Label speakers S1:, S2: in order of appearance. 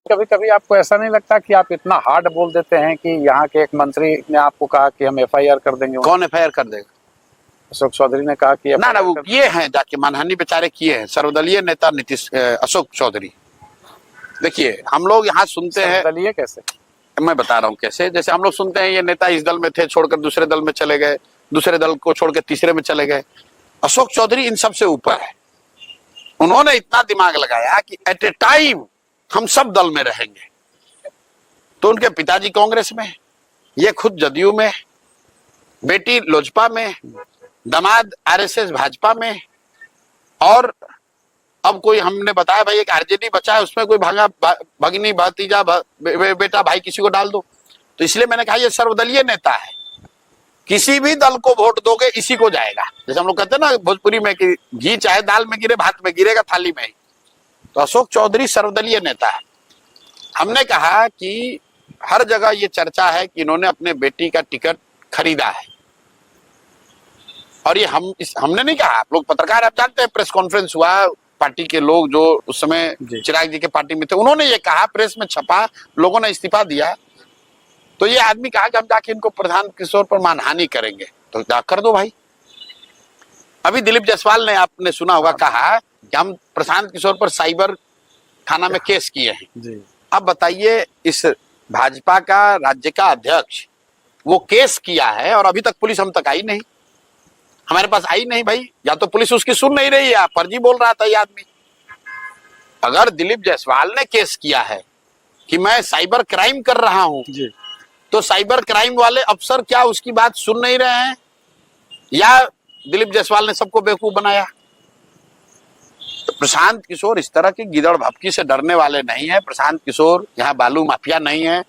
S1: कभी कभी आपको ऐसा नहीं लगता कि आप इतना हार्ड बोल देते हैं कि यहाँ के एक मंत्री ने आपको कहा कि हम एफआईआर कर देंगे?
S2: कौन एफआईआर कर देगा?
S1: अशोक चौधरी ने कहा कि
S2: ना वो किए हैं, जाके मानहानि बेचारे किए हैं, सर्वदलीय नेता नीतीश अशोक चौधरी। देखिए हम लोग यहाँ सुनते हैं,
S1: सर्वदलीय कैसे?
S2: मैं बता रहा हूँ कैसे। जैसे हम लोग सुनते हैं ये नेता इस दल में थे, छोड़कर दूसरे दल में चले गए, दूसरे दल को छोड़कर तीसरे में चले गए। अशोक चौधरी इन सब से ऊपर है। उन्होंने इतना दिमाग लगाया कि एट ए टाइम हम सब दल में रहेंगे। तो उनके पिताजी कांग्रेस में, ये खुद जदयू में, बेटी लोजपा में, दामाद आरएसएस भाजपा में, और अब कोई हमने बताया भाई एक आरजेडी बचा है, उसमें कोई भगिनी भतीजा बेटा भाई किसी को डाल दो। तो इसलिए मैंने कहा ये सर्वदलीय नेता है, किसी भी दल को वोट दोगे इसी को जाएगा। जैसे हम लोग कहते हैं ना भोजपुरी में कि घी चाहे दाल में गिरे भात में गिरेगा थाली में ही। तो अशोक चौधरी सर्वदलीय नेता है। हमने कहा कि हर जगह ये चर्चा है कि इन्होंने अपने बेटी का टिकट खरीदा है, और ये हमने नहीं कहा, आप लोग पत्रकार आप जानते हैं, प्रेस कॉन्फ्रेंस हुआ, पार्टी के लोग जो उस समय चिराग जी के पार्टी में थे उन्होंने ये कहा, प्रेस में छपा, लोगों ने इस्तीफा दिया। तो ये आदमी कहा कि हम जाके इनको प्रशांत किशोर पर मानहानि करेंगे, तो जा कर दो भाई। अभी दिलीप जायसवाल ने, आपने सुना होगा, कहा कि हम प्रशांत किशोर पर साइबर थाना में केस किए हैं। अब बताइए, इस भाजपा का राज्य का अध्यक्ष वो केस किया है और अभी तक पुलिस हम तक आई नहीं, हमारे पास आई नहीं भाई। या तो पुलिस उसकी सुन नहीं रही है, फर्जी बोल रहा था ये आदमी। अगर दिलीप जायसवाल ने केस किया है कि मैं साइबर क्राइम कर रहा हूं, तो साइबर क्राइम वाले अफसर क्या उसकी बात सुन नहीं रहे हैं, या दिलीप जायसवाल ने सबको बेवकूफ बनाया? तो प्रशांत किशोर इस तरह की गिदड़ भपकी से डरने वाले नहीं है। प्रशांत किशोर यहाँ बालू माफिया नहीं है,